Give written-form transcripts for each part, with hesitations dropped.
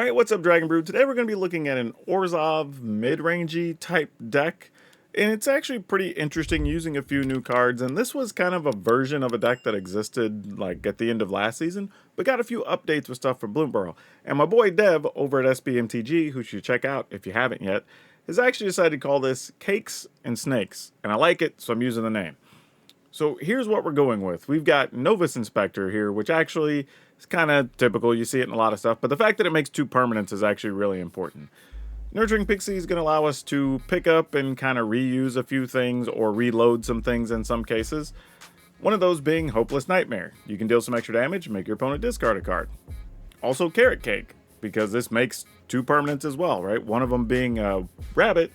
Alright, what's up Dragon Brood? Today we're going to be looking at an Orzhov mid-rangey type deck. And it's actually pretty interesting using a few new cards. And this was kind of a version of a deck that existed like at the end of last season, but got a few updates with stuff from Bloomburrow. And my boy Dev over at MTG, who you should check out if you haven't yet, has actually decided to call this Cakes and Snakes. And I like it, so I'm using the name. So here's what we're going with. We've got Novus Inspector here, which actually is kind of typical. You see it in a lot of stuff, but the fact that it makes 2 permanents is actually really important. Nurturing Pixie is going to allow us to pick up and kind of reuse a few things or reload some things in some cases. One of those being Hopeless Nightmare. You can deal some extra damage, make your opponent discard a card. Also Carrot Cake, because this makes 2 permanents as well, right? One of them being a rabbit,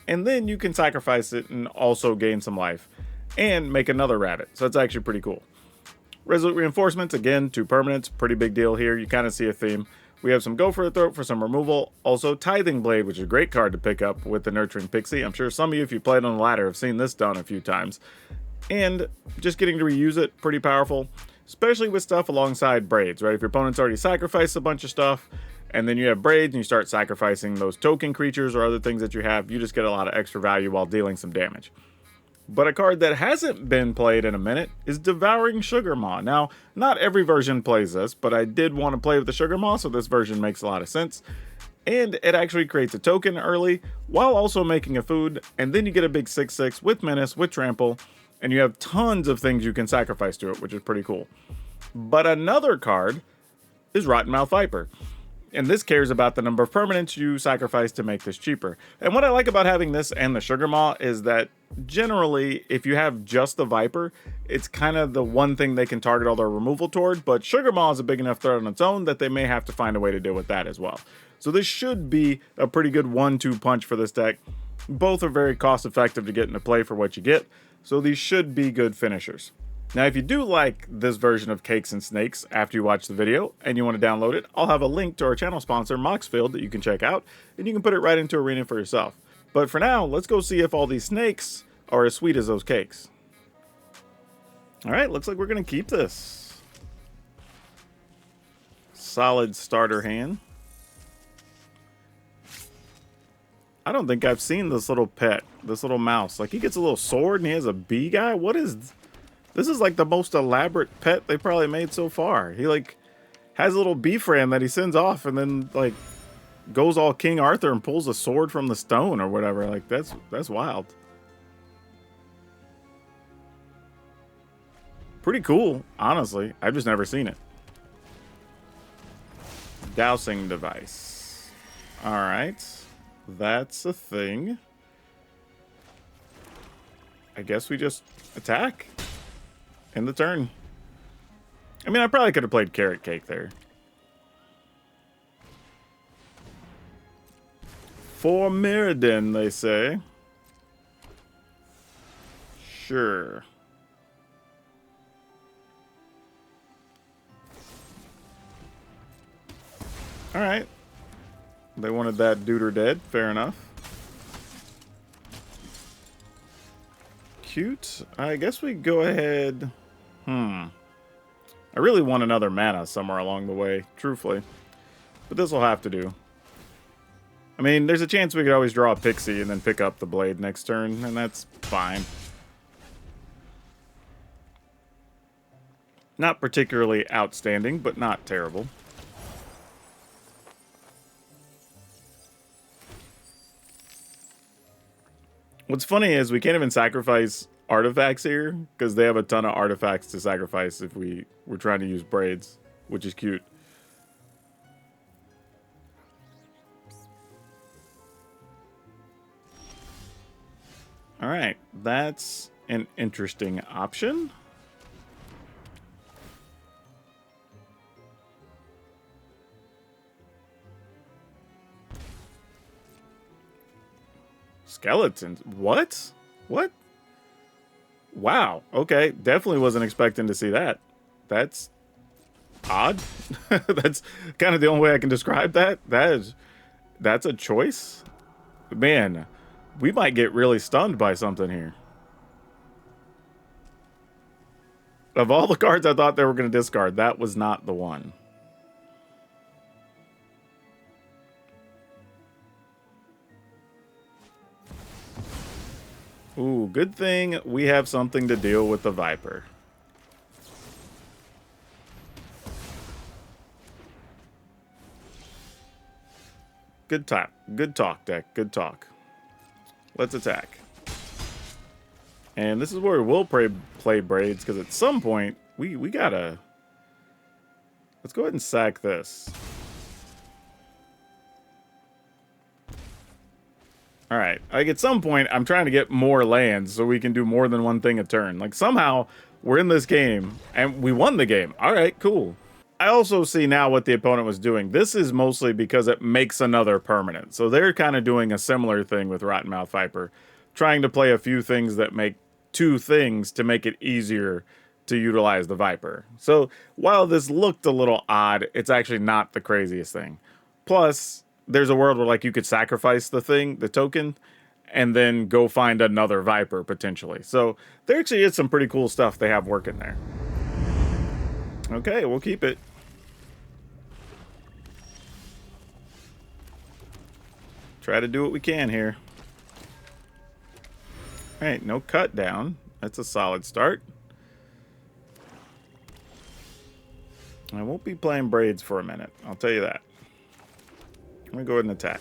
and then you can sacrifice it and also gain some life. And make another rabbit, so it's actually pretty cool. Resolute Reinforcements, again, 2 permanents, pretty big deal here. You kind of see a theme. We have some Go for the Throat for some removal. Also Tithing Blade, which is a great card to pick up with the Nurturing Pixie. I'm sure some of you, if you played on the ladder, have seen this done a few times. And just getting to reuse it, pretty powerful, especially with stuff alongside Braids, right? If your opponent's already sacrificed a bunch of stuff, and then you have Braids and you start sacrificing those token creatures or other things that you have, you just get a lot of extra value while dealing some damage. But a card that hasn't been played in a minute is Devouring Sugar Maw. Now, not every version plays this, but I did want to play with the Sugar Maw, so this version makes a lot of sense. And it actually creates a token early, while also making a food, and then you get a big 6/6 with Menace, with Trample, and you have tons of things you can sacrifice to it, which is pretty cool. But another card is Rottenmouth Viper. And this cares about the number of permanents you sacrifice to make this cheaper. And what I like about having this and the Sugar Maw is that generally, if you have just the Viper, it's kind of the one thing they can target all their removal toward, but Sugar Maw is a big enough threat on its own that they may have to find a way to deal with that as well. So this should be a pretty good 1-2 punch for this deck. Both are very cost effective to get into play for what you get, so these should be good finishers. Now, if you do like this version of Cakes and Snakes after you watch the video and you want to download it, I'll have a link to our channel sponsor, Moxfield, that you can check out, and you can put it right into Arena for yourself. But for now, let's go see if all these snakes are as sweet as those cakes. All right, looks like we're going to keep this. Solid starter hand. I don't think I've seen this little pet, this little mouse. Like, he gets a little sword and he has a bee guy. What is... This is like the most elaborate pet they probably made so far. He like has a little bee friend that he sends off and then like goes all King Arthur and pulls a sword from the stone or whatever. Like that's wild. Pretty cool, honestly. I've just never seen it. Dowsing device. All right. That's a thing. I guess we just attack. In the turn. I mean, I probably could have played Carrot Cake there. For Mirrodin, they say. Sure. Alright. They wanted that dude or dead. Fair enough. Cute. I guess we go ahead... I really want another mana somewhere along the way, truthfully. But this will have to do. I mean, there's a chance we could always draw a Pixie and then pick up the Blade next turn, and that's fine. Not particularly outstanding, but not terrible. What's funny is we can't even sacrifice artifacts here because they have a ton of artifacts to sacrifice if we're trying to use Braids, which is cute. All right, that's an interesting option. Skeletons. What? What? Wow. Okay. Definitely wasn't expecting to see that. That's odd. That's kind of the only way I can describe that. That's a choice. Man, we might get really stunned by something here. Of all the cards I thought they were going to discard, that was not the one. Ooh, good thing we have something to deal with the Viper. Good talk. Good talk, Ddeck. Good talk. Let's attack. And this is where we'll play Braids, because at some point, we gotta... Let's go ahead and sack this. Alright, like at some point, I'm trying to get more lands so we can do more than one thing a turn. Like somehow, we're in this game, and we won the game. Alright, cool. I also see now what the opponent was doing. This is mostly because it makes another permanent. So they're kind of doing a similar thing with Rottenmouth Viper, trying to play a few things that make two things to make it easier to utilize the Viper. So while this looked a little odd, it's actually not the craziest thing. Plus, there's a world where like you could sacrifice the thing, the token, and then go find another Viper potentially. So there actually is some pretty cool stuff they have working there. Okay, we'll keep it. Try to do what we can here. Alright, no cut down. That's a solid start. I won't be playing Braids for a minute, I'll tell you that. I'm gonna go ahead and attack.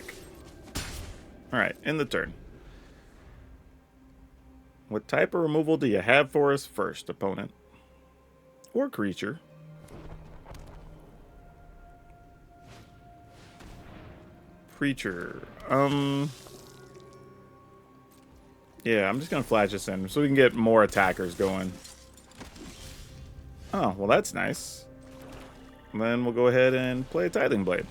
Alright, end the turn. What type of removal do you have for us first, opponent? Or creature? Creature. Yeah, I'm just gonna flash this in so we can get more attackers going. Oh, well that's nice. And then we'll go ahead and play a Tithing Blade.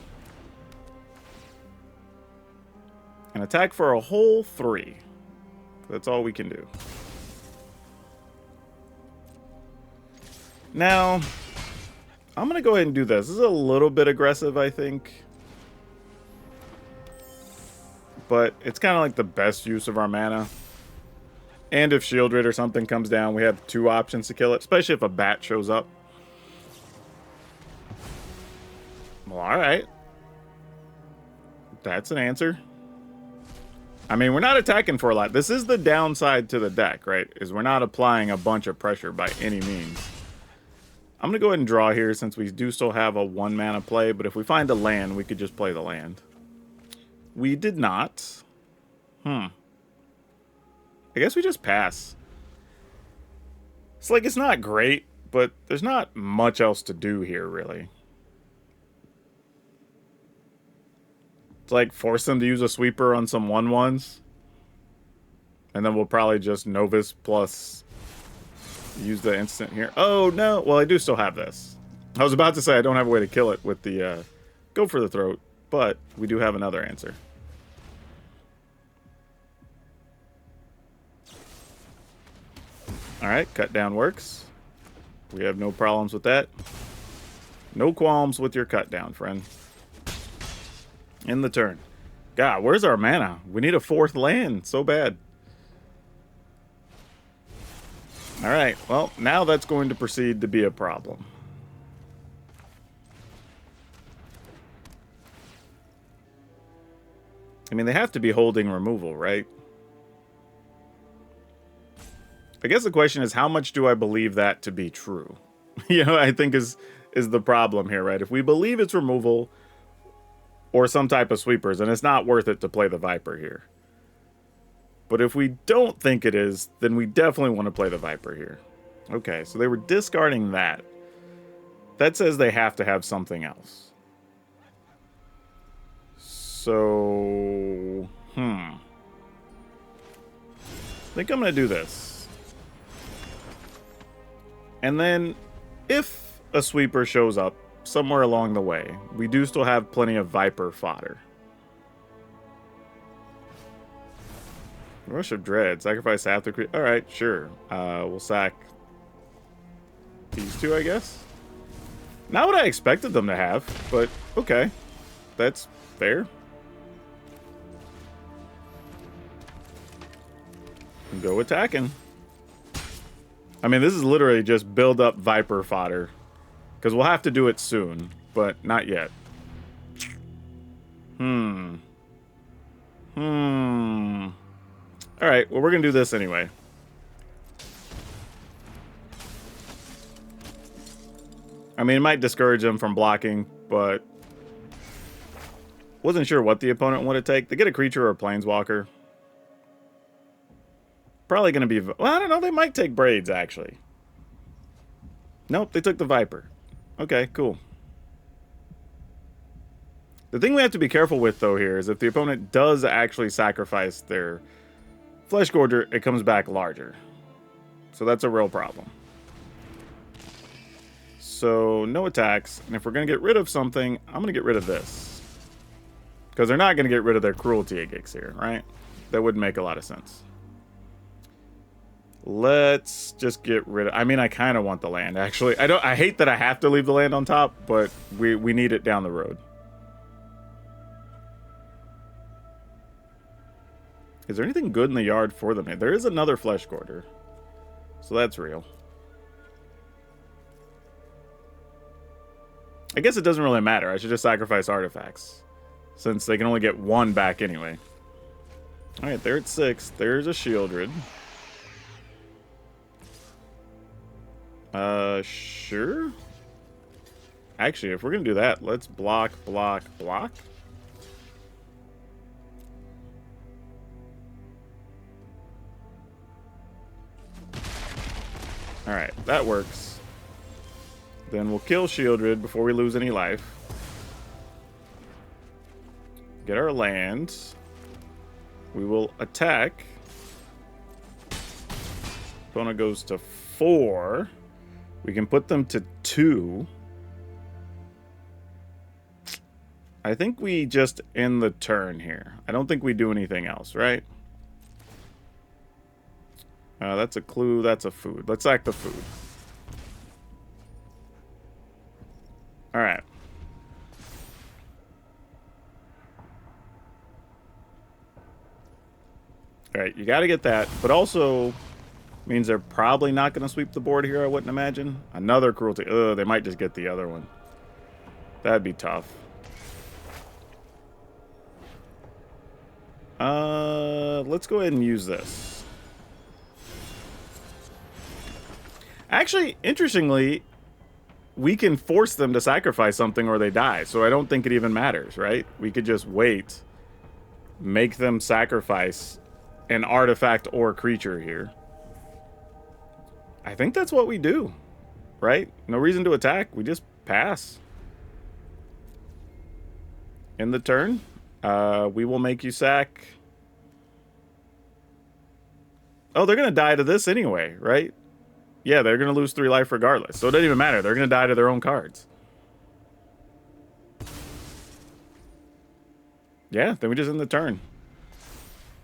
And attack for a whole 3. That's all we can do. Now, I'm gonna go ahead and do this. This is a little bit aggressive, I think. But it's kind of like the best use of our mana. And if Shieldred or something comes down, we have 2 options to kill it, especially if a bat shows up. Well, alright. That's an answer. I mean, we're not attacking for a lot. This is the downside to the deck, right? Is we're not applying a bunch of pressure by any means. I'm going to go ahead and draw here since we do still have a 1 mana play, but if we find a land, we could just play the land. We did not. I guess we just pass. It's like, it's not great, but there's not much else to do here, really. It's like, force them to use a sweeper on some 1/1s. And then we'll probably just Novus plus use the instant here. Oh, no. Well, I do still have this. I was about to say I don't have a way to kill it with the go for the throat, but we do have another answer. Alright, cut down works. We have no problems with that. No qualms with your cut down, friend. In the turn. God, where's our mana? We need a 4th land so bad. Alright, well, now that's going to proceed to be a problem. I mean, they have to be holding removal, right? I guess the question is, how much do I believe that to be true? You know, I think is the problem here, right? If we believe it's removal or some type of sweepers, then it's not worth it to play the Viper here. But if we don't think it is, then we definitely want to play the Viper here. Okay, so they were discarding that. That says they have to have something else. So, I think I'm going to do this. And then, if a sweeper shows up somewhere along the way, we do still have plenty of Viper fodder. Rush of Dread. Sacrifice after creature. Alright, sure. We'll sack these 2, I guess. Not what I expected them to have, but okay. That's fair. And go attacking. I mean, this is literally just build up Viper fodder. Because we'll have to do it soon, but not yet. Alright, Alright, well, we're going to do this anyway. I mean, it might discourage them from blocking, but wasn't sure what the opponent wanted to take. They get a creature or a planeswalker. Probably going to be... Well, I don't know. They might take Braids, actually. Nope, they took the Viper. Okay, cool. The thing we have to be careful with, though, here is if the opponent does actually sacrifice their Flesh Gorger, it comes back larger. So that's a real problem. So, no attacks. And if we're going to get rid of something, I'm going to get rid of this. Because they're not going to get rid of their Cruelty Gigs here, right? That wouldn't make a lot of sense. Let's just get rid of... I mean, I kind of want the land, actually. I hate that I have to leave the land on top, but we need it down the road. Is there anything good in the yard for them? There is another Flesh Gorger. So that's real. I guess it doesn't really matter. I should just sacrifice artifacts, since they can only get one back anyway. Alright, they're at 6. There's a Shieldred. Sure. Actually, if we're going to do that, let's block, block, block. Alright, that works. Then we'll kill Shieldred before we lose any life. Get our land. We will attack. Opponent goes to 4. We can put them to 2. I think we just end the turn here. I don't think we do anything else, right? That's a clue. That's a food. Let's act the food. All right. All right, you got to get that, but also means they're probably not going to sweep the board here, I wouldn't imagine. Another Cruelty. Ugh, they might just get the other one. That'd be tough. Let's go ahead and use this. Actually, interestingly, we can force them to sacrifice something or they die, so I don't think it even matters, right? We could just wait, make them sacrifice an artifact or creature here. I think that's what we do, right? No reason to attack. We just pass. In the turn, we will make you sack. Oh, they're going to die to this anyway, right? Yeah, they're going to lose 3 life regardless. So it doesn't even matter. They're going to die to their own cards. Yeah, then we just end the turn.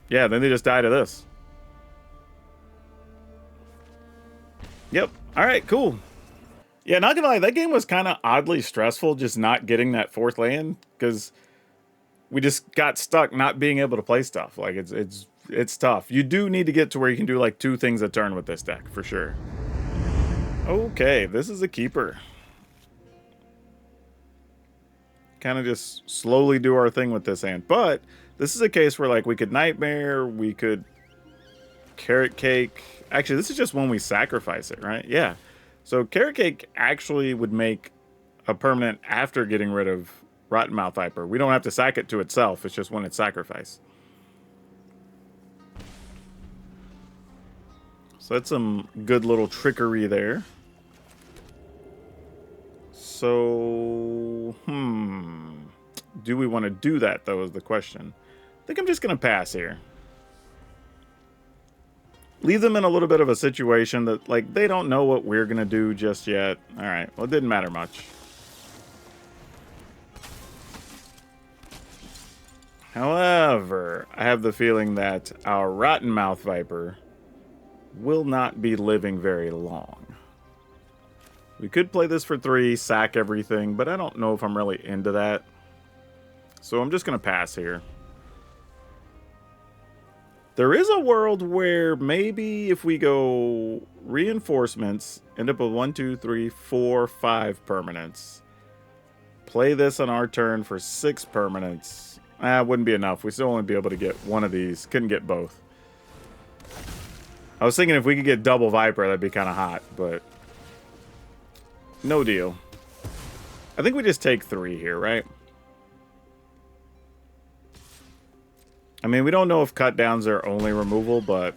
Yeah, then they just die to this. Yep. All right, cool. Yeah, not gonna lie, that game was kind of oddly stressful just not getting that 4th land, because we just got stuck not being able to play stuff. Like, it's tough. You do need to get to where you can do like 2 things a turn with this deck, for sure. Okay, this is a keeper. Kind of just slowly do our thing with this hand. But this is a case where, like, we could Nightmare, we could Carrot Cake. Actually, this is just when we sacrifice it, right? Yeah. So Carrot Cake actually would make a permanent after getting rid of Rottenmouth Viper. We don't have to sack it to itself. It's just when it's sacrificed. So that's some good little trickery there. So, do we want to do that, though, is the question. I think I'm just going to pass here. Leave them in a little bit of a situation that, like, they don't know what we're going to do just yet. All right, well, it didn't matter much. However, I have the feeling that our Rottenmouth Viper will not be living very long. We could play this for 3, sack everything, but I don't know if I'm really into that. So I'm just going to pass here. There is a world where maybe if we go reinforcements, end up with 1, 2, 3, 4, 5 permanents. Play this on our turn for 6 permanents. Wouldn't be enough. We still only be able to get one of these. Couldn't get both. I was thinking if we could get double Viper, that'd be kind of hot, but no deal. I think we just take 3 here, right? I mean, we don't know if cut downs are only removal, but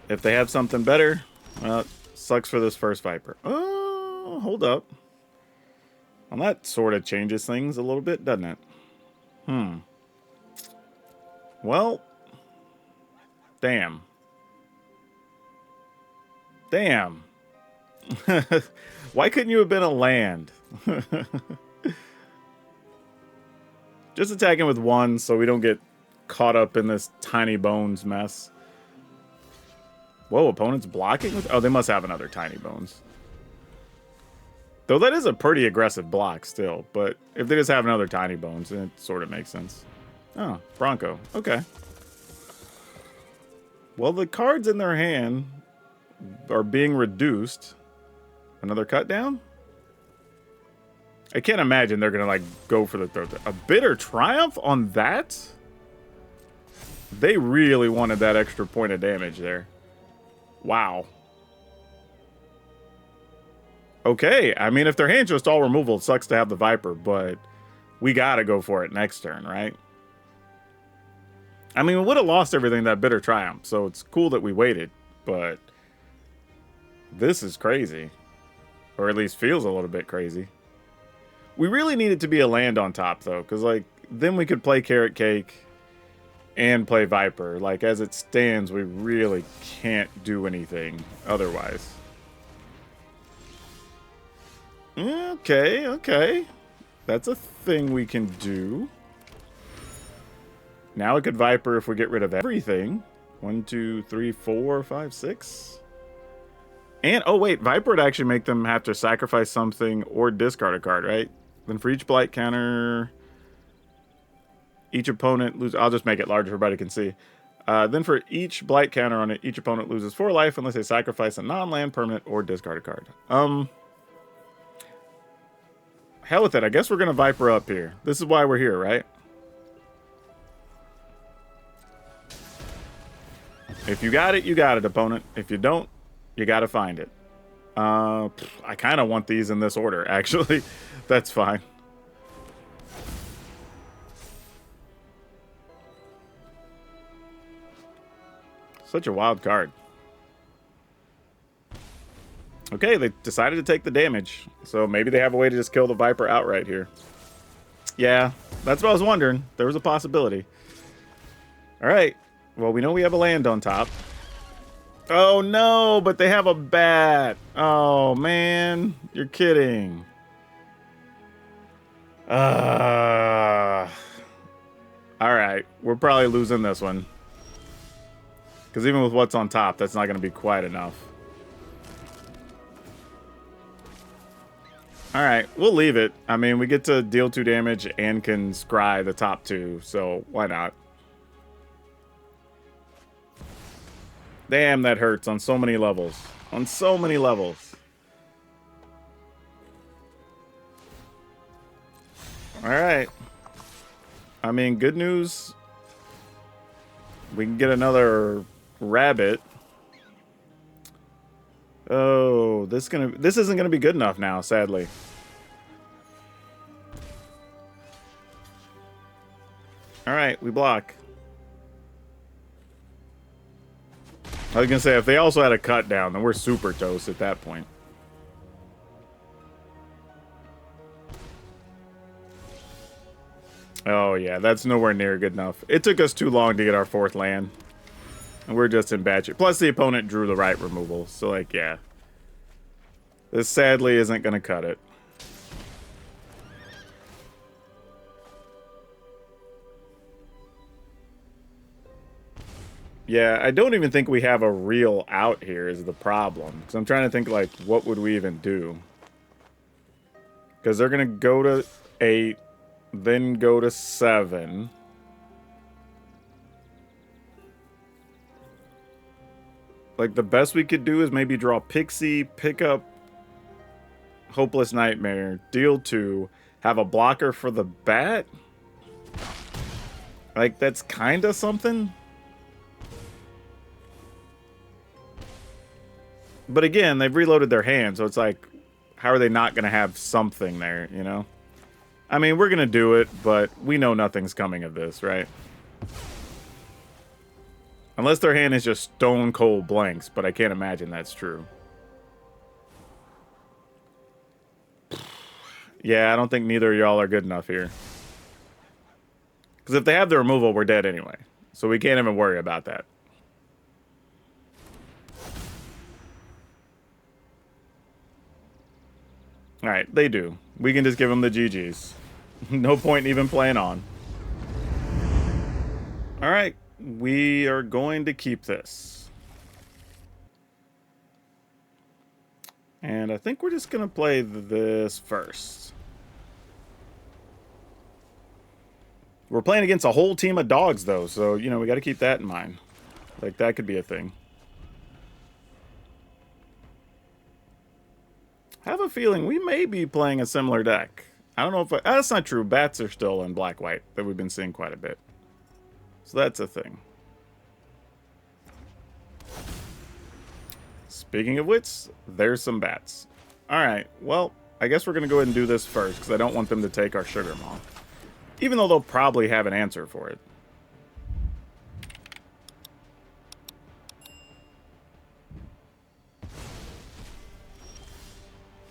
if they have something better, well, it sucks for this first Viper. Oh, hold up. Well, that sort of changes things a little bit, doesn't it? Well, damn. Damn. Why couldn't you have been a land? Just attacking with 1 so we don't get caught up in this tiny bones mess. Whoa, opponent's blocking with... Oh, they must have another tiny bones. Though that is a pretty aggressive block still. But if they just have another tiny bones, then it sort of makes sense. Oh, Bronco. Okay. Well, the cards in their hand are being reduced. Another cut down? I can't imagine they're going to, like, go for the third. A bitter triumph on that? They really wanted that extra point of damage there. Wow. Okay, I mean, if their hand's just all removal, it sucks to have the Viper, but we got to go for it next turn, right? I mean, we would have lost everything that bitter triumph, so it's cool that we waited, but this is crazy. Or at least feels a little bit crazy. We really need it to be a land on top, though, because, like, then we could play Carrot Cake and play Viper. Like, as it stands, we really can't do anything otherwise. Okay, okay. That's a thing we can do. Now we could Viper if we get rid of everything. 1, 2, 3, 4, 5, 6. And, oh wait, Viper would actually make them have to sacrifice something or discard a card, right? Then for each blight counter, each opponent loses... I'll just make it larger so everybody can see. Then for each blight counter on it, each opponent loses 4 life unless they sacrifice a non-land permanent or discard a card. Hell with it. I guess we're going to Viper up here. This is why we're here, right? If you got it, opponent. If you don't, you got to find it. I kind of want these in this order, actually. That's fine. Such a wild card. Okay, they decided to take the damage. So maybe they have a way to just kill the Viper outright here. Yeah, that's what I was wondering. There was a possibility. Alright. Well, we know we have a land on top. Oh, no, but they have a bat. Oh, man. You're kidding. Alright. We're probably losing this one. Because even with what's on top, that's not going to be quite enough. Alright, we'll leave it. I mean, we get to deal 2 damage and can scry the top 2, so why not? Damn, that hurts on so many levels. On so many levels. Alright. I mean, good news. We can get another rabbit. Oh, this isn't gonna be good enough now, sadly. Alright, we block. I was gonna say, if they also had a cut down, then we're super toast at that point. Oh yeah, that's nowhere near good enough. It took us too long to get our 4th land. And we're just in bad shape. Plus the opponent drew the right removal. So like, yeah. This sadly isn't gonna cut it. Yeah, I don't even think we have a real out here is the problem. Because I'm trying to think, like, what would we even do? Because they're going to go to 8, then go to 7. Like, the best we could do is maybe draw Pixie, pick up Hopeless Nightmare, deal 2, have a blocker for the bat? Like, that's kind of something. But again, they've reloaded their hand, so it's like, how are they not going to have something there, you know? I mean, we're going to do it, but we know nothing's coming of this, right? Unless their hand is just stone cold blanks, but I can't imagine that's true. Yeah, I don't think neither of y'all are good enough here. Because if they have the removal, we're dead anyway. So we can't even worry about that. Alright, they do. We can just give them the GGs. No point in even playing on. Alright, we are going to keep this. And I think we're just going to play this first. We're playing against a whole team of dogs, though, so, you know, we got to keep that in mind. Like, that could be a thing. I have a feeling we may be playing a similar deck. I don't know if... that's not true. Bats are still in black-white that we've been seeing quite a bit. So that's a thing. Speaking of which, there's some bats. Alright, well, I guess we're going to go ahead and do this first, because I don't want them to take our Sugar Maw. Even though they'll probably have an answer for it.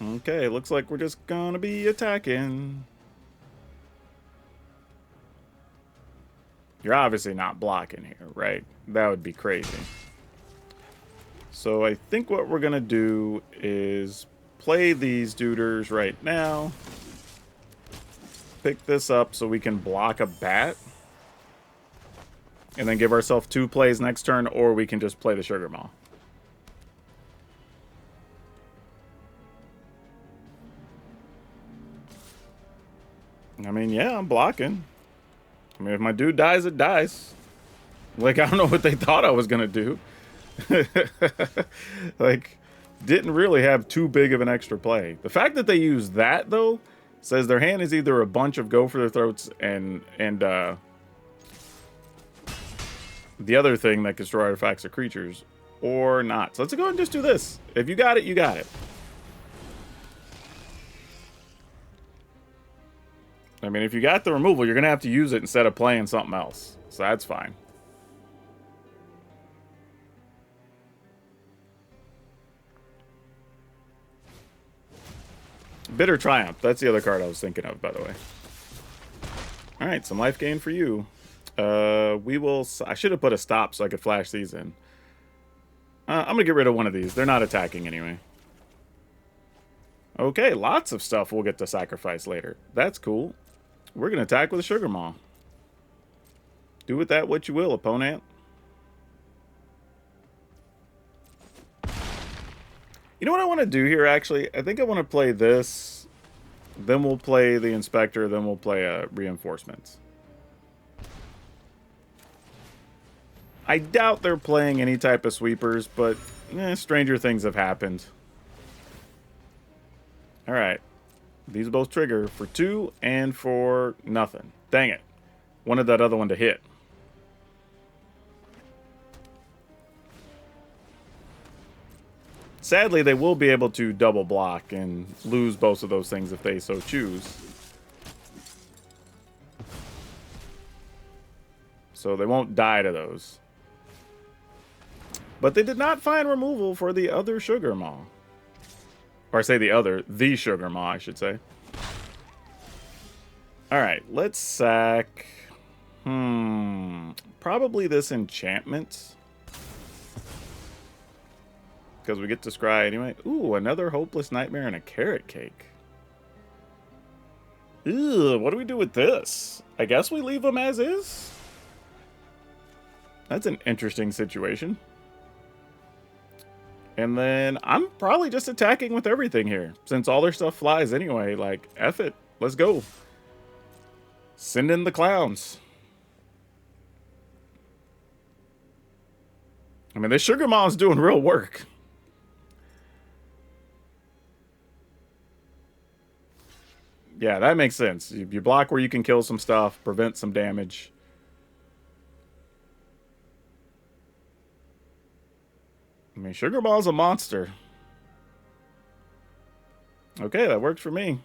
Okay, looks like we're just going to be attacking. You're obviously not blocking here, right? That would be crazy. So I think what we're going to do is play these duders right now. Pick this up so we can block a bat. And then give ourselves 2 plays next turn, or we can just play the Sugar Maw. I mean, yeah, I'm blocking. I mean, if my dude dies, it dies. Like, I don't know what they thought I was going to do. Like, didn't really have too big of an extra play. The fact that they use that, though, says their hand is either a bunch of go for their throats and the other thing that can destroy artifacts or creatures, or not. So let's go ahead and just do this. If you got it, you got it. I mean, if you got the removal, you're going to have to use it instead of playing something else. So that's fine. Bitter Triumph. That's the other card I was thinking of, by the way. Alright, some life gain for you. We will... I should have put a stop so I could flash these in. I'm going to get rid of one of these. They're not attacking anyway. Okay, lots of stuff we'll get to sacrifice later. That's cool. We're going to attack with a Sugar Maw. Do with that what you will, opponent. You know what I want to do here, actually? I think I want to play this. Then we'll play the Inspector. Then we'll play Reinforcements. I doubt they're playing any type of sweepers, but stranger things have happened. Alright. These both trigger for 2 and for nothing. Dang it. Wanted that other one to hit. Sadly, they will be able to double block and lose both of those things if they so choose. So they won't die to those. But they did not find removal for the other Sugar Maw. Or I say the Sugar Maw, I should say. Alright, let's sack... probably this enchantment. Because we get to scry anyway. Ooh, another Hopeless Nightmare and a Carrot Cake. Ew, what do we do with this? I guess we leave them as is? That's an interesting situation. And then I'm probably just attacking with everything here. Since all their stuff flies anyway. Like, F it. Let's go. Send in the clowns. I mean, this Sugar Maw's doing real work. Yeah, that makes sense. You block where you can kill some stuff, prevent some damage. I mean, Sugar Maw's a monster. Okay, that works for me.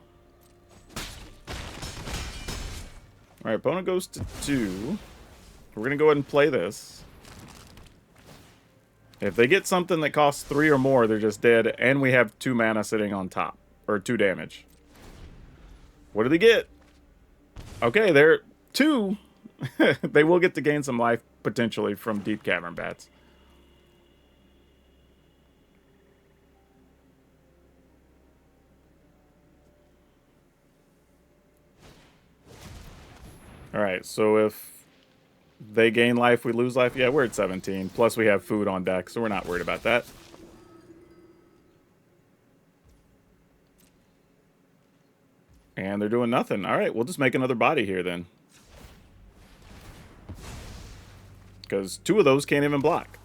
Alright, opponent goes to 2. We're going to go ahead and play this. If they get something that costs 3 or more, they're just dead, and we have 2 mana sitting on top. Or 2 damage. What do they get? Okay, they're 2. They will get to gain some life, potentially, from Deep Cavern Bats. Alright, so if they gain life, we lose life. Yeah, we're at 17. Plus we have food on deck, so we're not worried about that. And they're doing nothing. Alright, we'll just make another body here then. Because 2 of those can't even block.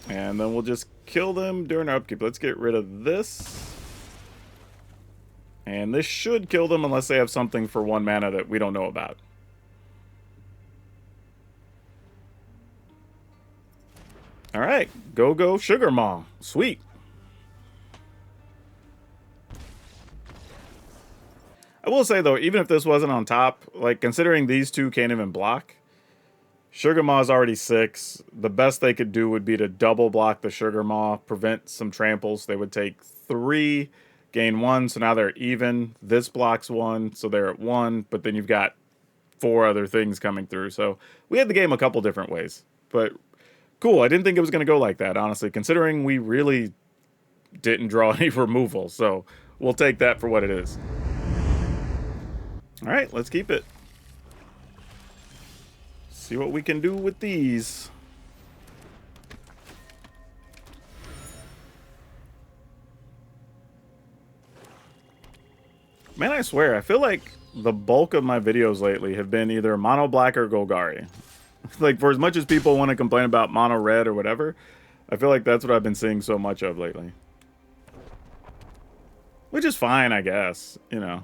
And then we'll just kill them during our upkeep. Let's get rid of this. And this should kill them unless they have something for 1 mana that we don't know about. Alright, go Sugar Maw. Sweet. I will say though, even if this wasn't on top, like considering these 2 can't even block, Sugar Maw is already 6. The best they could do would be to double block the Sugar Maw, prevent some tramples. They would take 3, gain 1, so now they're even. This blocks 1, so they're at 1, but then you've got 4 other things coming through. So we had the game a couple different ways. But cool, I didn't think it was going to go like that, honestly, considering we really didn't draw any removal. So we'll take that for what it is. Alright, let's keep it. See what we can do with these. Man, I swear, I feel like the bulk of my videos lately have been either mono black or Golgari. Like, for as much as people want to complain about mono red or whatever, I feel like that's what I've been seeing so much of lately. Which is fine, I guess, you know.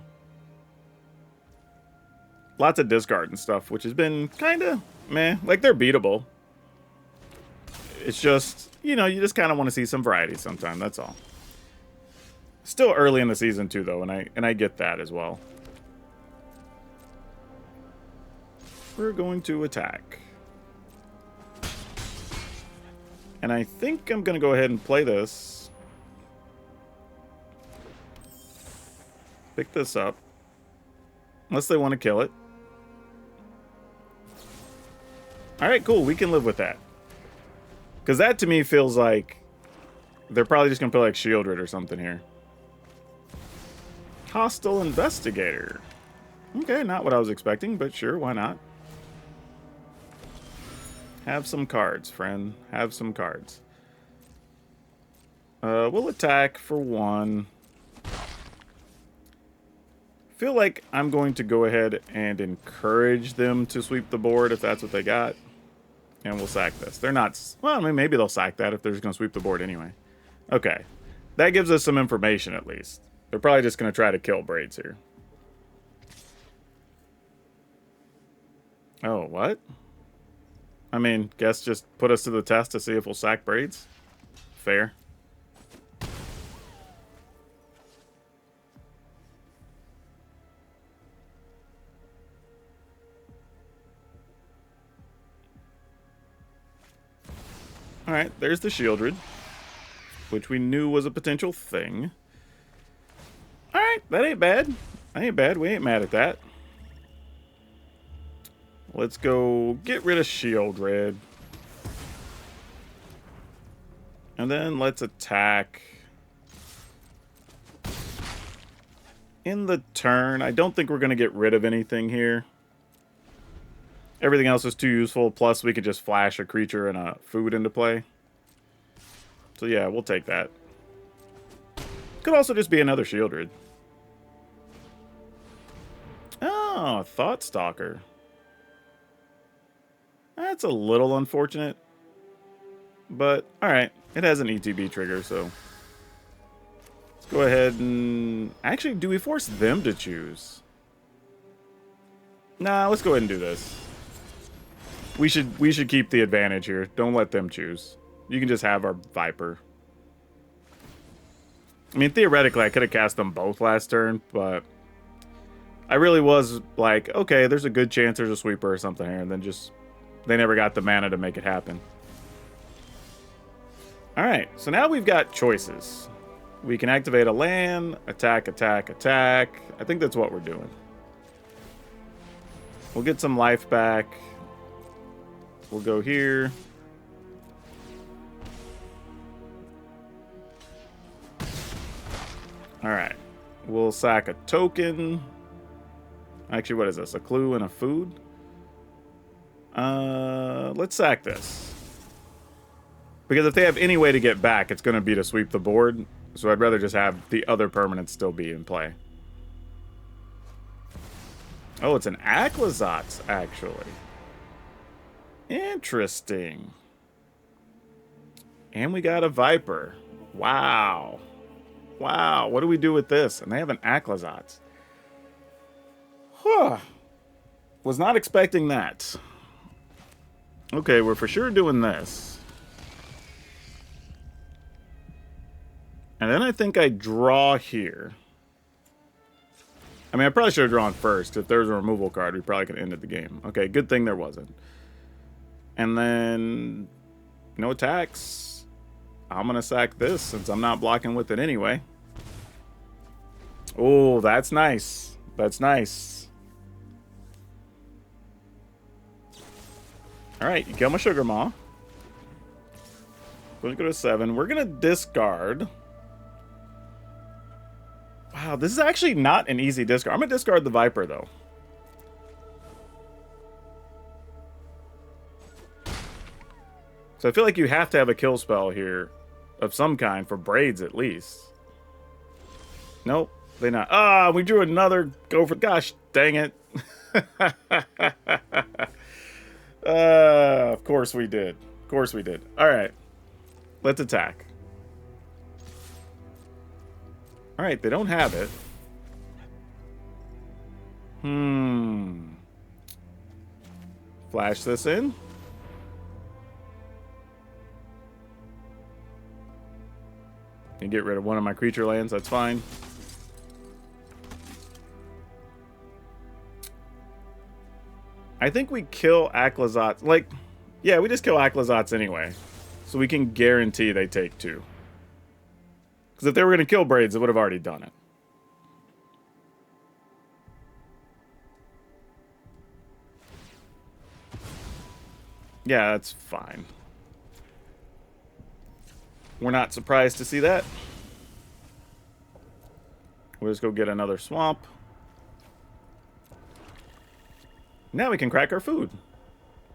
Lots of discard and stuff, which has been kind of meh. Like, they're beatable. It's just, you know, you just kind of want to see some variety sometime, that's all. Still early in the season, too, though, and I get that as well. We're going to attack. And I think I'm going to go ahead and play this. Pick this up. Unless they want to kill it. Alright, cool. We can live with that. Because that, to me, feels like they're probably just going to play like Shieldred or something here. Hostile Investigator. Okay, not what I was expecting, but sure, why not? Have some cards, friend. Have some cards. We'll attack for 1. Feel like I'm going to go ahead and encourage them to sweep the board if that's what they got. And we'll sack this. They're not... Well, I mean, maybe they'll sack that if they're just going to sweep the board anyway. Okay. That gives us some information, at least. They're probably just going to try to kill Braids here. Oh, what? I mean, guess just put us to the test to see if we'll sack Braids. Fair. Alright, there's the Shieldred, which we knew was a potential thing. Alright, that ain't bad. That ain't bad. We ain't mad at that. Let's go get rid of Shieldred. And then let's attack. In the turn, I don't think we're going to get rid of anything here. Everything else is too useful, plus we could just flash a creature and a food into play. So yeah, we'll take that. Could also just be another Shieldred. Oh, Thoughtstalker. That's a little unfortunate. But, alright. It has an ETB trigger, so... Let's go ahead and... Actually, do we force them to choose? Nah, let's go ahead and do this. We should keep the advantage here. Don't let them choose. You can just have our Viper. I mean, theoretically, I could have cast them both last turn, but I really was like, okay, there's a good chance there's a sweeper or something here, and then just they never got the mana to make it happen. All right, so now we've got choices. We can activate a land, attack, attack, attack. I think that's what we're doing. We'll get some life back. We'll go here. All right, we'll sack a token. Actually, what is this? A clue and a food? Let's sack this. Because if they have any way to get back, it's going to be to sweep the board. So I'd rather just have the other permanents still be in play. Oh, it's an Aclazotz, actually. Interesting. And we got a Viper. Wow. Wow, what do we do with this? And they have an Aclazotz. Huh. Was not expecting that. Okay, we're for sure doing this. And then I think I draw here. I mean, I probably should have drawn first. If there was a removal card, we probably could have ended the game. Okay, good thing there wasn't. And then no attacks. I'm going to sack this since I'm not blocking with it anyway. Oh, that's nice. That's nice. All right, you kill my Sugar Maw. Going to go to 7. We're going to discard. Wow, this is actually not an easy discard. I'm going to discard the Viper, though. So I feel like you have to have a kill spell here of some kind for Braids, at least. Nope, they not. Ah, we drew another Gopher. Gosh, dang it. Of course we did. Of course we did. All right, let's attack. All right, they don't have it. Flash this in. And get rid of one of my creature lands, that's fine. I think we kill Aclazotz. Like, yeah, we just kill Aclazotz anyway. So we can guarantee they take 2. Because if they were going to kill Braids, it would have already done it. Yeah, that's fine. We're not surprised to see that. We'll just go get another swamp. Now we can crack our food.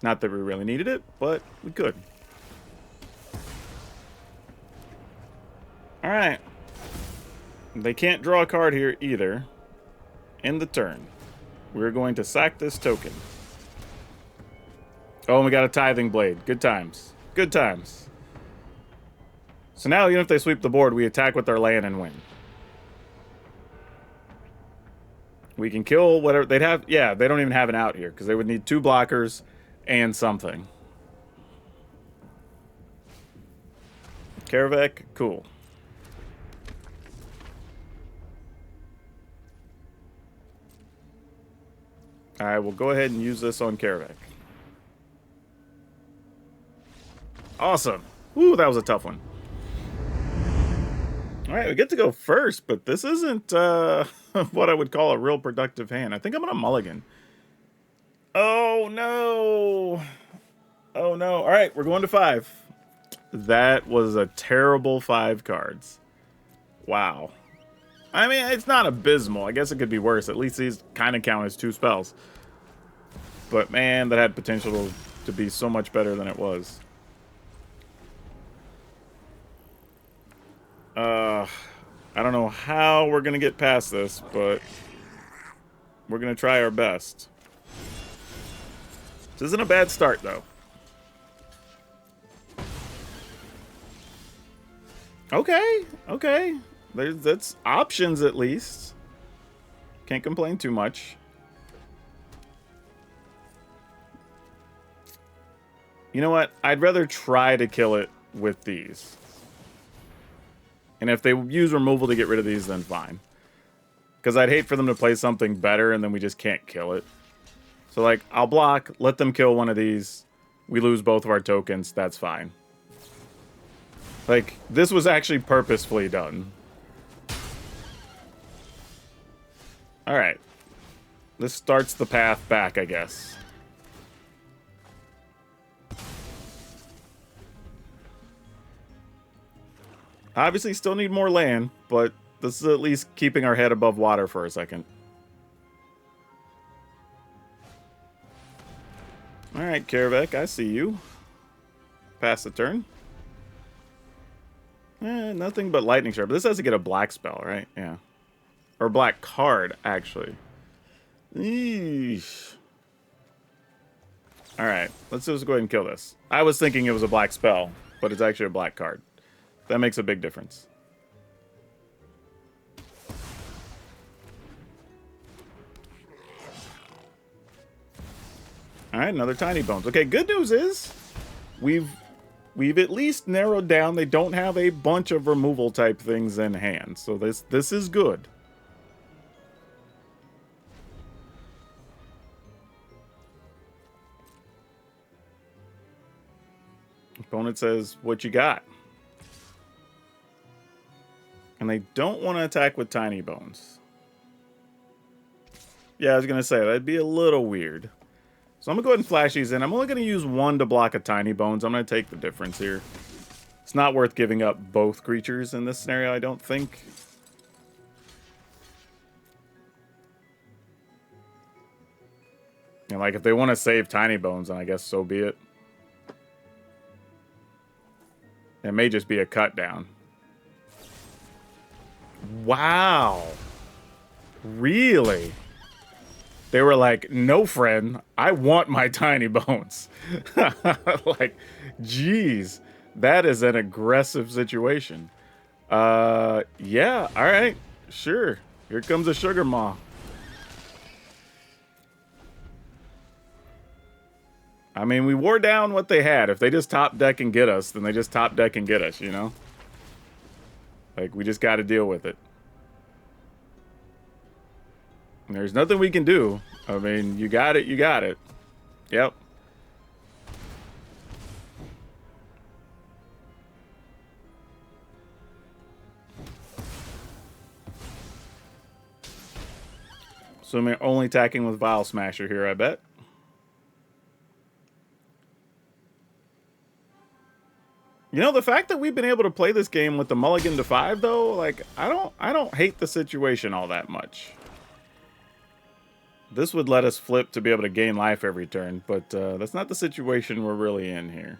Not that we really needed it, but we could. Alright. They can't draw a card here either. End the turn. We're going to sack this token. Oh, and we got a Tithing Blade. Good times. Good times. So now, even if they sweep the board, we attack with our land and win. We can kill whatever they'd have. Yeah, they don't even have an out here because they would need 2 blockers and something. Karavek, cool. I will go ahead and use this on Karavek. Awesome. Ooh, that was a tough one. All right, we get to go first, but this isn't what I would call a real productive hand. I think I'm going to mulligan. Oh, no. Oh, no. All right, we're going to 5. That was a terrible 5 cards. Wow. I mean, it's not abysmal. I guess it could be worse. At least these kind of count as 2 spells. But, man, that had potential to be so much better than it was. I don't know how we're going to get past this, but we're going to try our best. This isn't a bad start, though. Okay, okay. That's options, at least. Can't complain too much. You know what? I'd rather try to kill it with these. And if they use removal to get rid of these, then fine. Because I'd hate for them to play something better and then we just can't kill it. So, like, I'll block, let them kill one of these. We lose both of our tokens. That's fine. Like, this was actually purposefully done. Alright. This starts the path back, I guess. Obviously, still need more land, but this is at least keeping our head above water for a second. Alright, Karavek, I see you. Pass the turn. Nothing but Lightning Strike. But this has to get a black spell, right? Yeah. Or a black card, actually. Eesh. Alright, let's just go ahead and kill this. I was thinking it was a black spell, but it's actually a black card. That makes a big difference. Alright, another Tiny Bones. Okay, good news is we've at least narrowed down. They don't have a bunch of removal type things in hand. So this is good. Opponent says, what you got? And they don't want to attack with Tiny Bones. Yeah, I was going to say, that'd be a little weird. So I'm going to go ahead and flash these in. I'm only going to use one to block a Tiny Bones. I'm going to take the difference here. It's not worth giving up both creatures in this scenario, I don't think. And like, if they want to save Tiny Bones, then I guess so be it. It may just be a cut down. Wow. Really? They were like, no, friend, I want my Tiny Bones. Like, geez, that is an aggressive situation. Yeah, all right, sure. Here comes a Sugar Maw. I mean, we wore down what they had. If they just top deck and get us, then they just top deck and get us, you know? Like, we just got to deal with it. And there's nothing we can do. I mean, you got it, you got it. Yep. So I'm only attacking with Vial Smasher here, I bet. You know, the fact that we've been able to play this game with the mulligan to 5, though, like, I don't hate the situation all that much. This would let us flip to be able to gain life every turn, but that's not the situation we're really in here.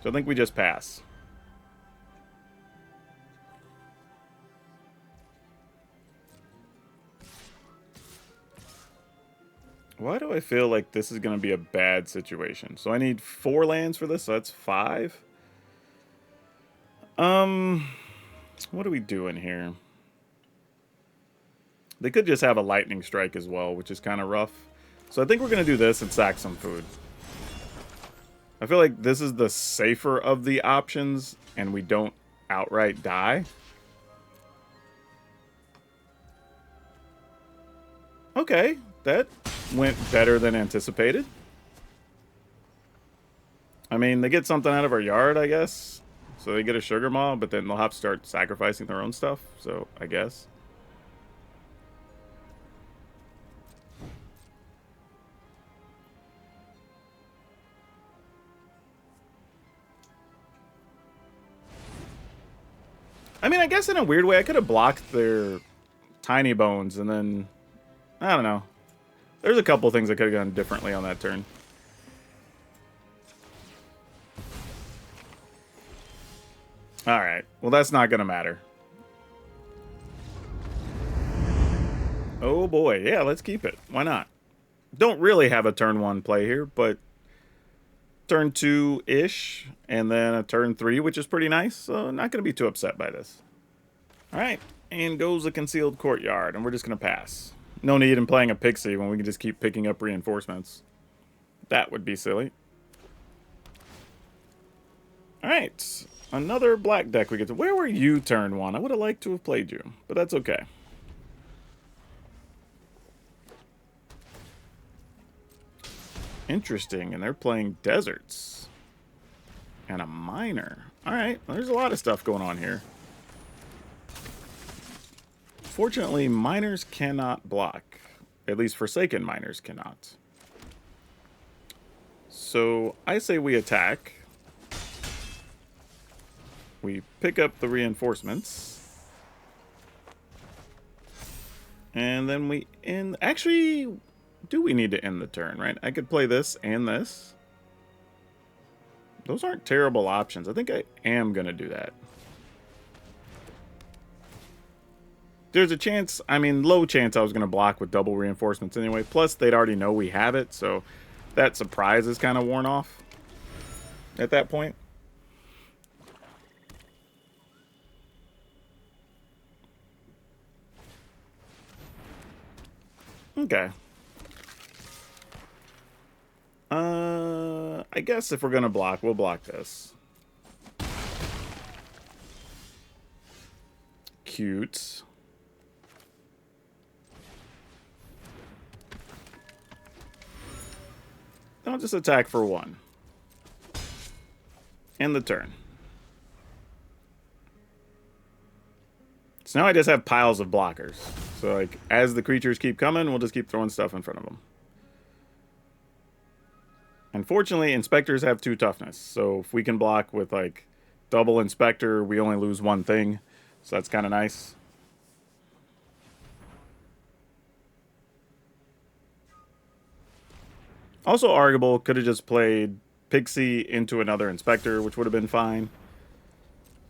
So I think we just pass. Why do I feel like this is going to be a bad situation? So I need 4 lands for this, so that's 5. What are we doing here? They could just have a Lightning Strike as well, which is kind of rough. So I think we're going to do this and sack some food. I feel like this is the safer of the options, and we don't outright die. Okay, that went better than anticipated. I mean, they get something out of our yard, I guess. So they get a Sugar Maw, but then they'll have to start sacrificing their own stuff. So, I guess. I mean, I guess in a weird way, I could have blocked their Tiny Bones and then... I don't know. There's a couple things I could have done differently on that turn. Alright, well that's not going to matter. Oh boy, yeah, let's keep it. Why not? Don't really have a turn 1 play here, but turn 2-ish, and then a turn 3, which is pretty nice, so not going to be too upset by this. Alright, and goes the Concealed Courtyard, and we're just going to pass. No need in playing a Pixie when we can just keep picking up reinforcements. That would be silly. Alright. Another black deck we get to. Where were you turn 1? I would have liked to have played you, but that's okay. Interesting, and they're playing deserts. And a miner. Alright, there's a lot of stuff going on here. Fortunately, miners cannot block. At least Forsaken miners cannot. So, I say we attack. We pick up the reinforcements. And then we end... Actually, do we need to end the turn, right? I could play this and this. Those aren't terrible options. I think I am going to do that. There's a chance, I mean, low chance I was going to block with double reinforcements anyway. Plus, they'd already know we have it, so that surprise is kind of worn off at that point. Okay. I guess if we're going to block, we'll block this. Cute. I'll just attack for 1. End the turn. So now I just have piles of blockers. So, like, as the creatures keep coming, we'll just keep throwing stuff in front of them. Unfortunately, inspectors have 2 toughness. So if we can block with, like, double inspector, we only lose 1 thing. So that's kind of nice. Also arguable, could have just played Pixie into another Inspector, which would have been fine.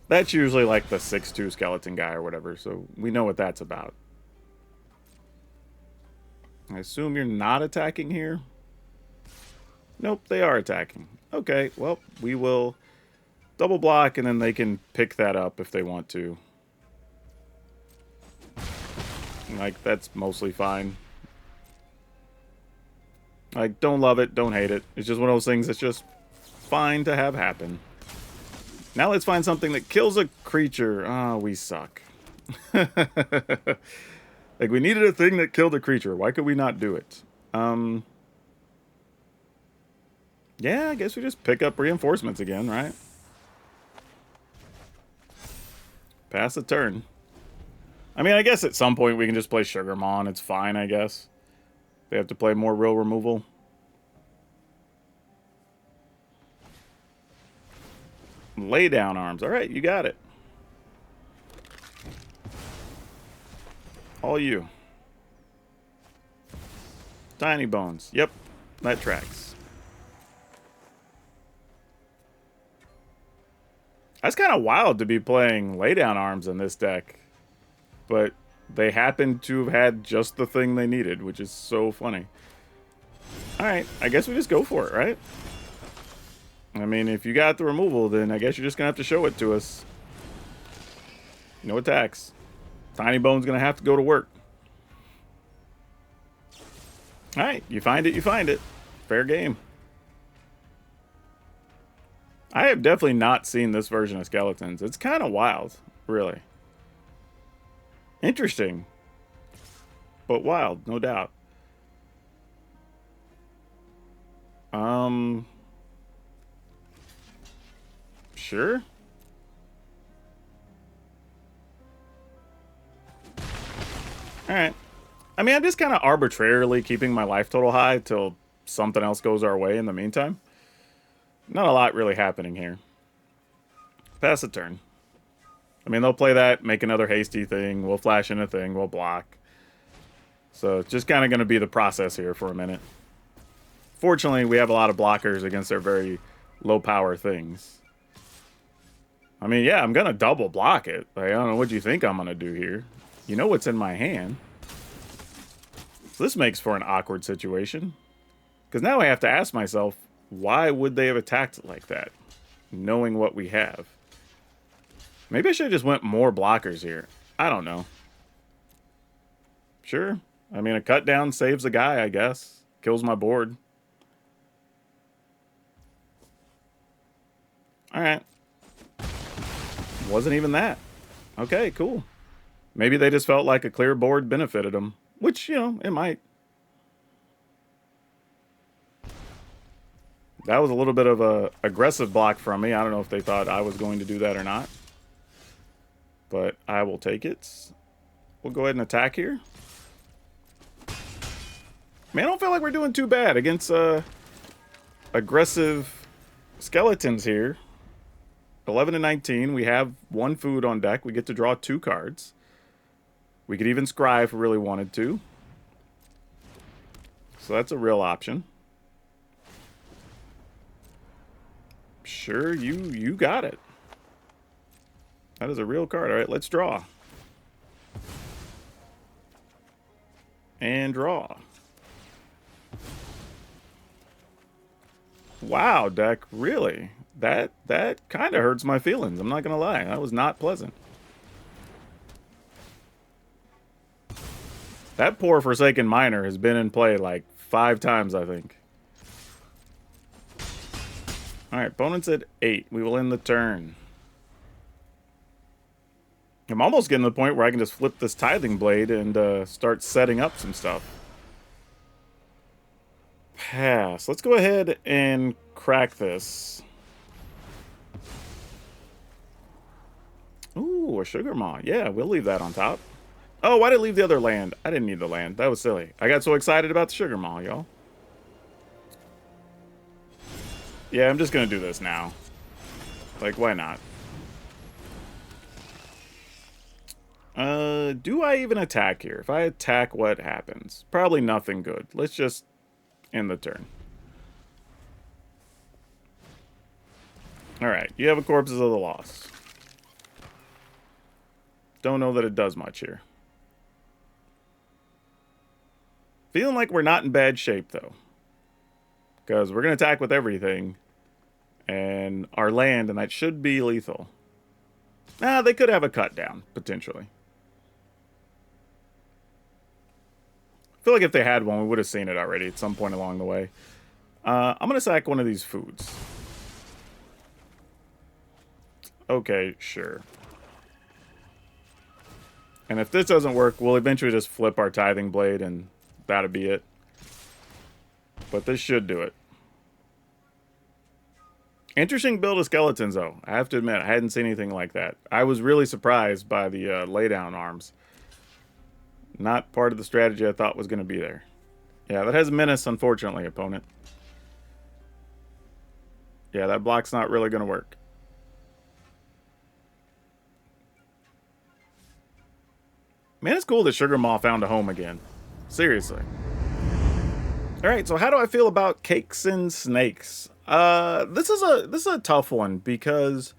That's usually like the 6-2 skeleton guy or whatever, so we know what that's about. I assume you're not attacking here? Nope, they are attacking. Okay, well, we will double block and then they can pick that up if they want to. Like, that's mostly fine. Like, don't love it, don't hate it. It's just one of those things that's just fine to have happen. Now let's find something that kills a creature. Ah, we suck. Like, we needed a thing that killed a creature. Why could we not do it? Yeah, I guess we just pick up reinforcements again, right? Pass the turn. I mean, I guess at some point we can just play Sugarmon. It's fine, I guess. They have to play more real removal. Lay down arms. All right, you got it. All you. Tiny bones. Yep, that tracks. That's kind of wild to be playing laydown arms in this deck. But they happen to have had just the thing they needed, which is so funny. Alright, I guess we just go for it, right? I mean, if you got the removal, then I guess you're just going to have to show it to us. No attacks. Tiny Bone's going to have to go to work. Alright, you find it, you find it. Fair game. I have definitely not seen this version of Skeletons. It's kind of wild, really. Interesting. But wild, no doubt. Sure. Alright. I mean, I'm just kind of arbitrarily keeping my life total high till something else goes our way in the meantime. Not a lot really happening here. Pass the turn. I mean, they'll play that, make another hasty thing, we'll flash in a thing, we'll block. So it's just kind of going to be the process here for a minute. Fortunately, we have a lot of blockers against their very low power things. I mean, yeah, I'm going to double block it. Like, I don't know what you think I'm going to do here. You know what's in my hand. So this makes for an awkward situation. Because now I have to ask myself, why would they have attacked it like that? Knowing what we have. Maybe I should have just went more blockers here. I don't know. Sure. I mean, a cut down saves a guy, I guess. Kills my board. Alright. wasn't even that. Okay, cool. Maybe they just felt like a clear board benefited them, which, you know, it might. That was a little bit of a aggressive block from me. I don't know if they thought I was going to do that or not. But I will take it. We'll go ahead and attack here. Man, I don't feel like we're doing too bad against aggressive skeletons here. 11 and 19. We have 1 food on deck. We get to draw 2 cards. We could even scry if we really wanted to. So that's a real option. Sure, you got it. That is a real card. All right, let's draw. And draw. Wow, Deck, really? That kind of hurts my feelings. I'm not going to lie. That was not pleasant. That poor Forsaken Miner has been in play like 5 times, I think. Alright, opponent's at 8. We will end the turn. I'm almost getting to the point where I can just flip this Tithing Blade and start setting up some stuff. Pass. Let's go ahead and crack this. Ooh, a Sugar Maw. Yeah, we'll leave that on top. Oh, why did I leave the other land? I didn't need the land. That was silly. I got so excited about the Sugar Maw, y'all. Yeah, I'm just going to do this now. Like, why not? Do I even attack here? If I attack, what happens? Probably nothing good. Let's just end the turn. Alright, you have a Corpses of the Lost. Don't know that it does much here. Feeling like we're not in bad shape, though. Because we're going to attack with everything. And our land, and that should be lethal. Nah, they could have a cut down, potentially. I feel like if they had one, we would have seen it already at some point along the way. I'm going to sack one of these foods. Okay, sure. And if this doesn't work, we'll eventually just flip our Tithing Blade, and that'll be it. But this should do it. Interesting build of skeletons, though. I have to admit, I hadn't seen anything like that. I was really surprised by the laydown arms. Not part of the strategy I thought was going to be there. Yeah, that has Menace, unfortunately, opponent. Yeah, that block's not really going to work. Man, it's cool that Sugar Maw found a home again. Seriously. Alright, so how do I feel about Cakes and Snakes? This is a tough one because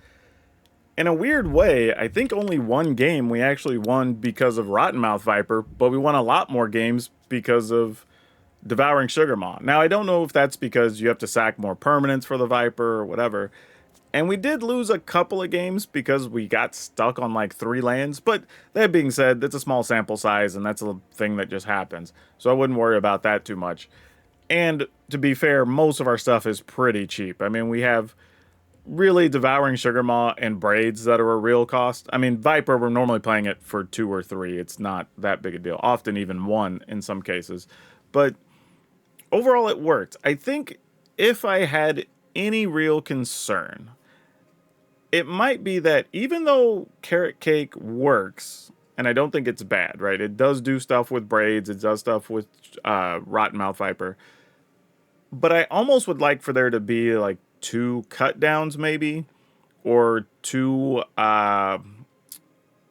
in a weird way, I think only one game we actually won because of Rottenmouth Viper, but we won a lot more games because of Devouring Sugar Maw. Now, I don't know if that's because you have to sack more permanents for the Viper or whatever. And we did lose a couple of games because we got stuck on like 3 lands. But that being said, that's a small sample size and that's a thing that just happens. So I wouldn't worry about that too much. And to be fair, most of our stuff is pretty cheap. I mean, we have really Devouring Sugar Maw and Braids that are a real cost. I mean, Viper, we're normally playing it for 2 or 3. It's not that big a deal. Often even 1 in some cases. But overall, it worked. I think if I had any real concern, it might be that even though Carrot Cake works, and I don't think it's bad, right? It does do stuff with Braids. It does stuff with Rottenmouth Viper. But I almost would like for there to be like 2 cut downs maybe, or 2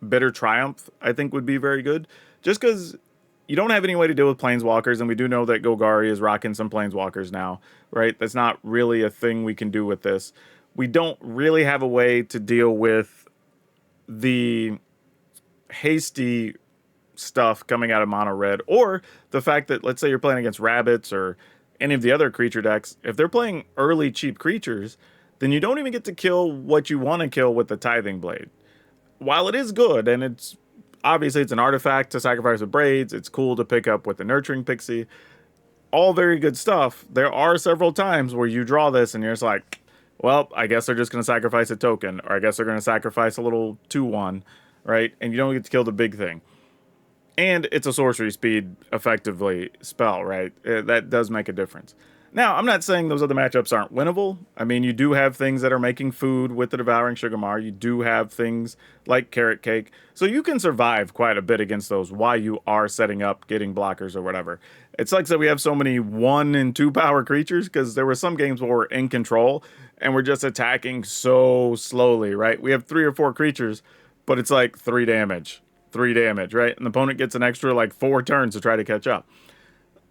Bitter Triumph, I think would be very good. Just because you don't have any way to deal with Planeswalkers, and we do know that Golgari is rocking some Planeswalkers now, right? That's not really a thing we can do with this. We don't really have a way to deal with the hasty stuff coming out of mono red, or the fact that, let's say you're playing against rabbits or any of the other creature decks, if they're playing early cheap creatures, then you don't even get to kill what you want to kill with the Tithing Blade. While it is good, and it's obviously it's an artifact to sacrifice with Braids, it's cool to pick up with the Nurturing Pixie, all very good stuff, there are several times where you draw this and you're just like, well, I guess they're just going to sacrifice a token, or I guess they're going to sacrifice a little 2/1, right? And you don't get to kill the big thing. And it's a sorcery speed, effectively, spell, right? That does make a difference. Now, I'm not saying those other matchups aren't winnable. I mean, you do have things that are making food with the Devouring Sugarmar. You do have things like Carrot Cake. So you can survive quite a bit against those while you are setting up, getting blockers or whatever. It sucks that we have so many 1 and 2 power creatures, because there were some games where we're in control and we're just attacking so slowly, right? We have 3 or 4 creatures, but it's like 3 damage, right? And the opponent gets an extra like 4 turns to try to catch up.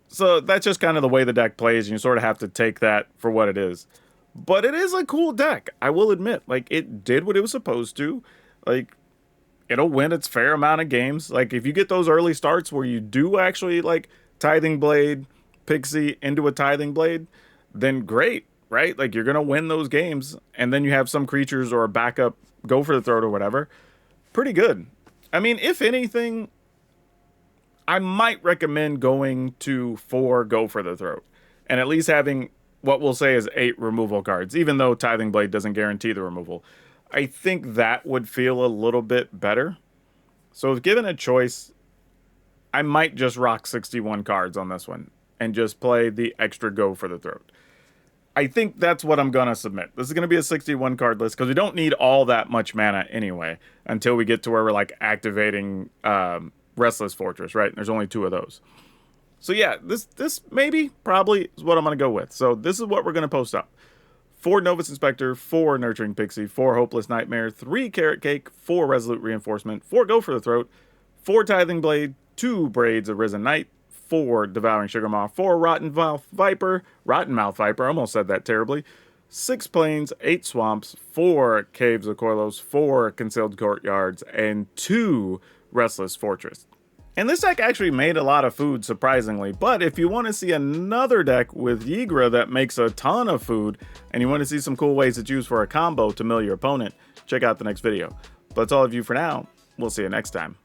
So that's just kind of the way the deck plays, and you sort of have to take that for what it is. But it is a cool deck, I will admit. Like, it did what it was supposed to. Like, it'll win its fair amount of games. Like, if you get those early starts where you do actually, like, Tithing Blade, Pixie into a Tithing Blade, then great, right? Like, you're going to win those games, and then you have some creatures or a backup go for the throat or whatever. Pretty good. I mean, if anything, I might recommend going to 4 Go for the Throat, and at least having what we'll say is 8 removal cards, even though Tithing Blade doesn't guarantee the removal. I think that would feel a little bit better. So if given a choice, I might just rock 61 cards on this one and just play the extra Go for the Throat. I think that's what I'm going to submit. This is going to be a 61 card list because we don't need all that much mana anyway until we get to where we're like activating Restless Fortress, right? There's only 2 of those. So yeah, this maybe, probably is what I'm going to go with. So this is what we're going to post up. 4 Novus Inspector, 4 Nurturing Pixie, 4 Hopeless Nightmare, 3 Carrot Cake, 4 Resolute Reinforcement, 4 Go for the Throat, 4 Tithing Blade, 2 Braids of Risen Knight, 4 Devouring Sugarmar, 4 Rotten Mouth Viper, almost said that terribly, 6 Plains, 8 Swamps, 4 Caves of Koilos, 4 Concealed Courtyards, and 2 Restless Fortress. And this deck actually made a lot of food, surprisingly, but if you want to see another deck with Yigra that makes a ton of food, and you want to see some cool ways to choose for a combo to mill your opponent, check out the next video. But that's all of you for now. We'll see you next time.